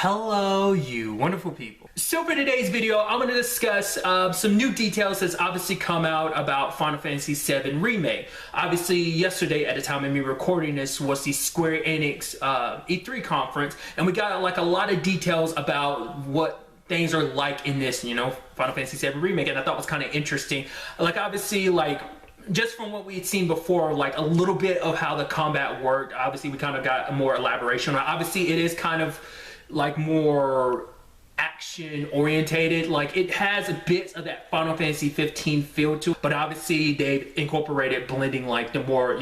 Hello, you wonderful people. So for today's video, I'm going to discuss some new details that's obviously come out about Final Fantasy VII Remake. Obviously, yesterday at the time of me recording this was the Square-Enix E3 conference, and we got like a lot of details about what things are like in this, Final Fantasy VII Remake, and I thought it was kind of interesting. Like, obviously, just from what we had seen before, like a little bit of how the combat worked. Obviously, we kind of got more elaboration on it. Obviously, it is kind of like more action orientated. Like, it has a bit of that Final Fantasy 15 feel to it, but obviously they've incorporated blending like the more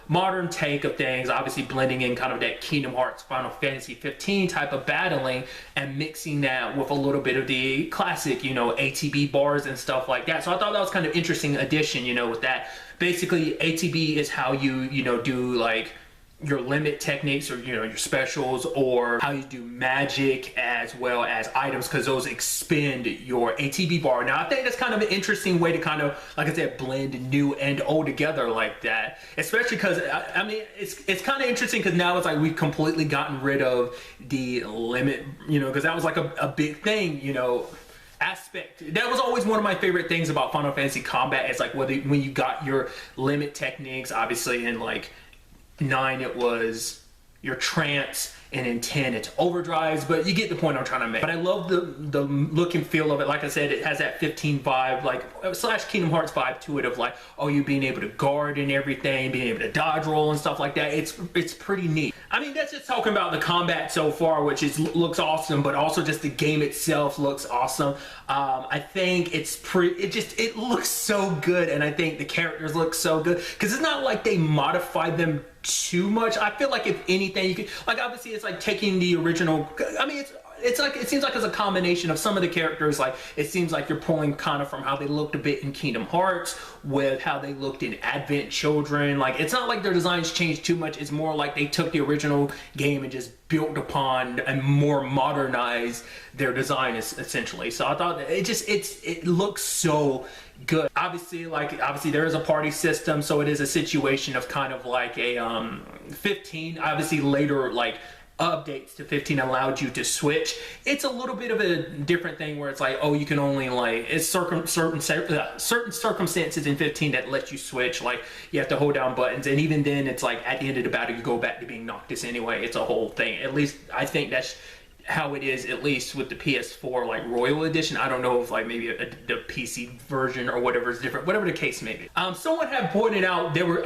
modern take of things, obviously blending in kind of that Kingdom Hearts Final Fantasy 15 type of battling and mixing that with a little bit of the classic ATB bars and stuff like that. So I thought that was kind of interesting addition, with that. Basically, ATB is how you do like your limit techniques, or your specials, or how you do magic as well as items, because those expend your ATB bar. Now I think that's kind of an interesting way to kind of, like I said, blend new and old together like that, especially because I mean it's kind of interesting because now it's like we've completely gotten rid of the limit, because that was like a big thing, aspect. That was always one of my favorite things about Final Fantasy combat. It's like when you got your limit techniques, obviously in like 9 it was your trance, and in 10 it's overdrives, but you get the point I'm trying to make. But I love the look and feel of it. Like I said, it has that 15 vibe, like / Kingdom Hearts vibe to it, of like, oh, you being able to guard and everything, being able to dodge roll and stuff like that. It's pretty neat. I mean, that's just talking about the combat so far, which looks awesome, but also just the game itself looks awesome. I think it looks so good, and I think the characters look so good, because it's not like they modified them too much. I feel like if anything, you could, like, obviously it's like taking the original, I mean, it seems like it's a combination of some of the characters. Like, it seems like you're pulling kind of from how they looked a bit in Kingdom Hearts with how they looked in Advent Children. Like, it's not like their designs changed too much. It's more like they took the original game and just built upon and more modernized their design essentially. So I thought that it looks so good. Obviously there is a party system, so it is a situation of kind of like a 15. Obviously later, like, updates to 15 allowed you to switch. It's a little bit of a different thing where it's like, oh, you can only, like, it's certain circumstances in 15 that let you switch. Like, you have to hold down buttons, and even then it's like at the end of the battle you go back to being Noctis anyway. It's a whole thing. At least I think that's how it is, at least with the PS4 like Royal Edition. I don't know if like maybe the PC version or whatever is different, whatever the case may be. Someone had pointed out they were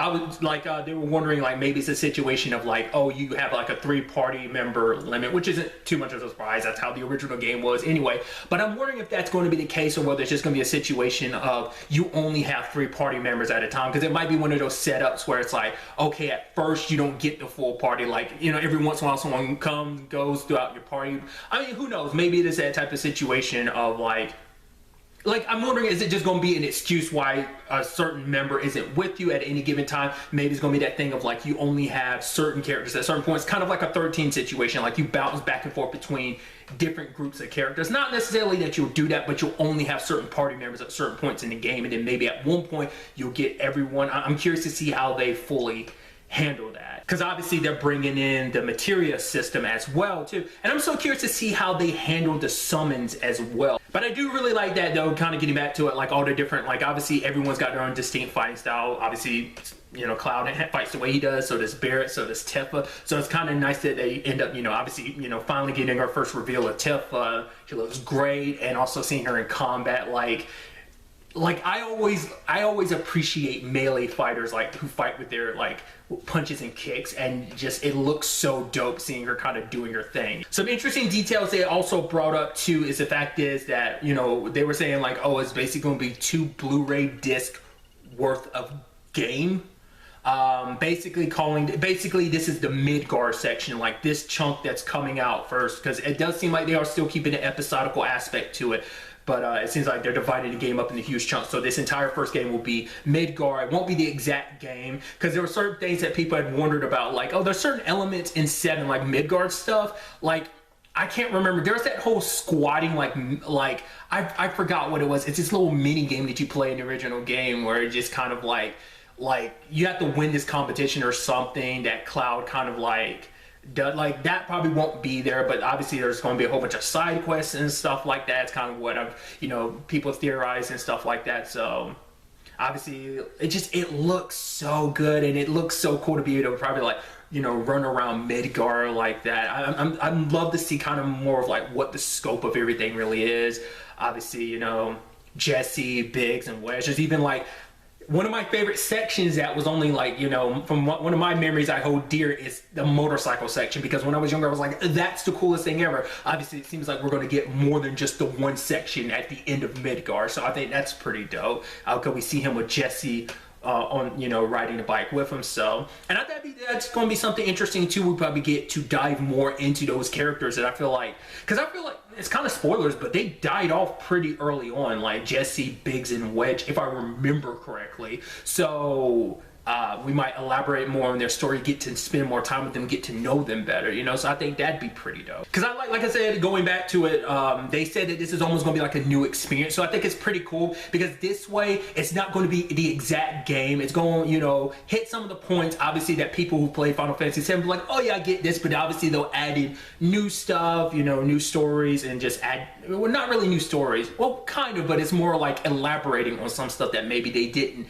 wondering, like, maybe it's a situation of like, oh, you have like a 3-party member limit, which isn't too much of a surprise. That's how the original game was anyway. But I'm wondering if that's going to be the case, or whether it's just going to be a situation of you only have 3 party members at a time, because it might be one of those setups where it's like, okay, at first you don't get the full party, like, every once in a while someone comes, goes throughout your party. I mean, who knows? Maybe it is that type of situation of like I'm wondering, is it just going to be an excuse why a certain member isn't with you at any given time? Maybe it's going to be that thing of like you only have certain characters at certain points, kind of like a 13 situation, like you bounce back and forth between different groups of characters. Not necessarily that you'll do that, but you'll only have certain party members at certain points in the game, and then maybe at one point you'll get everyone. I'm curious to see how they fully handle that, because obviously they're bringing in the materia system as well too, and I'm so curious to see how they handle the summons as well. But I do really like that, though, kind of getting back to it, like all the different, like, obviously everyone's got their own distinct fighting style. Obviously, Cloud fights the way he does, so does Barrett, so does Tifa. So it's kind of nice that they end up, obviously, finally getting our first reveal of Tifa. She looks great, and also seeing her in combat, like I always appreciate melee fighters, like, who fight with their, like, punches and kicks, and just, it looks so dope seeing her kind of doing her thing. Some interesting details they also brought up too is the fact is that, they were saying like, oh, it's basically going to be 2 Blu-ray disc worth of game. Basically this is the Midgar section, like this chunk that's coming out first, because it does seem like they are still keeping an episodical aspect to it. But it seems like they're dividing the game up into huge chunks. So this entire first game will be Midgar. It won't be the exact game, because there were certain things that people had wondered about. Like, oh, there's certain elements in 7, like Midgar stuff. Like, I can't remember. There's that whole squatting, like I forgot what it was. It's this little mini game that you play in the original game where it just kind of like you have to win this competition or something that Cloud kind of like like that probably won't be there, but obviously there's going to be a whole bunch of side quests and stuff like that. It's kind of what I've, you know, people theorize and stuff like that. So obviously it looks so good, and it looks so cool to be able to probably like, you know, run around Midgar like that. I'd love to see kind of more of like what the scope of everything really is. Obviously, you know, Jesse, Biggs, and Wedge. There's even like one of my favorite sections that was only like, you know, from one of my memories I hold dear is the motorcycle section, because when I was younger I was like, that's the coolest thing ever. Obviously it seems like we're going to get more than just the one section at the end of Midgar, so I think that's pretty dope. Because we see him with Jesse on, you know, riding a bike with him. So, and I think that's going to be something interesting too. We'll probably get to dive more into those characters that I feel like, because I feel like it's kind of spoilers, but they died off pretty early on, like Jesse, Biggs, and Wedge, if I remember correctly. So we might elaborate more on their story, get to spend more time with them, get to know them better, you know. So I think that'd be pretty dope. Because I like I said, going back to it, they said that this is almost going to be like a new experience. So I think it's pretty cool, because this way it's not going to be the exact game. It's going to, you know, hit some of the points obviously that people who play Final Fantasy VII be like, oh yeah, I get this, but obviously they'll add in new stuff, you know, new stories, and just add, well, not really new stories, well kind of, but it's more like elaborating on some stuff that maybe they didn't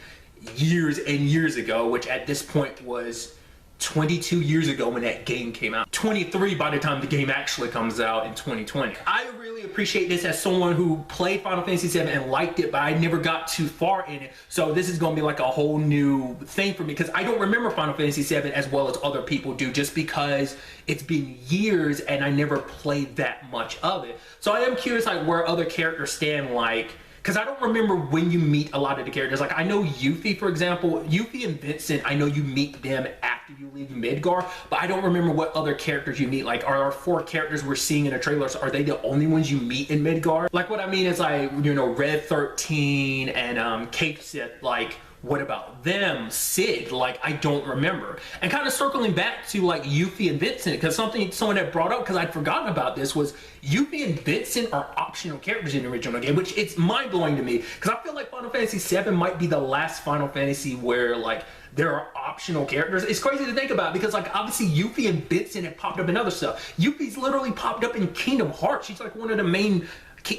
years and years ago, which at this point was 22 years ago when that game came out. 23 by the time the game actually comes out in 2020. I really appreciate this as someone who played Final Fantasy VII and liked it, but I never got too far in it. So this is going to be like a whole new thing for me, because I don't remember Final Fantasy VII as well as other people do, just because it's been years and I never played that much of it. So I am curious like where other characters stand, like, because I don't remember when you meet a lot of the characters. Like I know Yuffie, for example. Yuffie and Vincent, I know you meet them after you leave Midgar, but I don't remember what other characters you meet. Like, are our 4 characters we're seeing in the trailers, are they the only ones you meet in Midgar? Like what I mean is like, you know, Red 13 and Cape Sith, like, what about them? Sid, like, I don't remember. And kind of circling back to like Yuffie and Vincent, because someone had brought up, because I'd forgotten about this, was Yuffie and Vincent are optional characters in the original game, which it's mind-blowing to me, because I feel like Final Fantasy VII might be the last Final Fantasy where like there are optional characters. It's crazy to think about, because like obviously Yuffie and Vincent have popped up in other stuff. Yuffie's literally popped up in Kingdom Hearts. She's like one of the main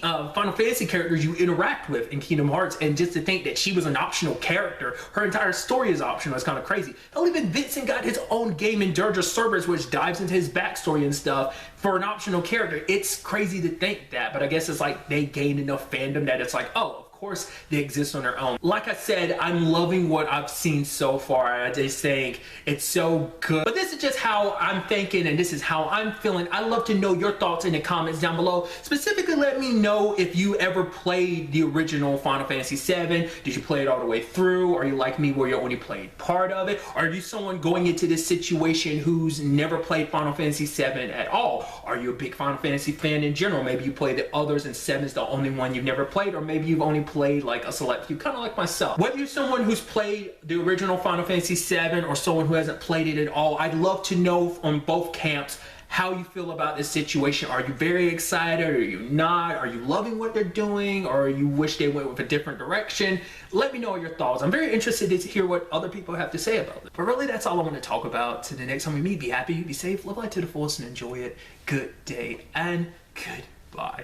Final Fantasy characters you interact with in Kingdom Hearts, and just to think that she was an optional character, her entire story is optional, is kind of crazy. Hell, even Vincent got his own game in Dirge of Cerberus, which dives into his backstory and stuff for an optional character. It's crazy to think that, but I guess it's like they gained enough fandom that it's like, oh, of course they exist on their own. Like I said, I'm loving what I've seen so far. I just think it's so good. But this is just how I'm thinking, and this is how I'm feeling. I'd love to know your thoughts in the comments down below. Specifically, let me know if you ever played the original Final Fantasy VII. Did you play it all the way through? Are you like me where you only played part of it? Are you someone going into this situation who's never played Final Fantasy VII at all? Are you a big Final Fantasy fan in general? Maybe you played the others and 7's the only one you've never played, or maybe you've only played like a select few, kind of like myself. Whether you're someone who's played the original Final Fantasy VII or someone who hasn't played it at all, I'd love to know on both camps how you feel about this situation. Are you very excited? Are you not? Are you loving what they're doing? Or you wish they went with a different direction? Let me know your thoughts. I'm very interested to hear what other people have to say about it. But really, that's all I want to talk about. To the next time we meet, be happy, be safe, live life to the fullest, and enjoy it. Good day and goodbye.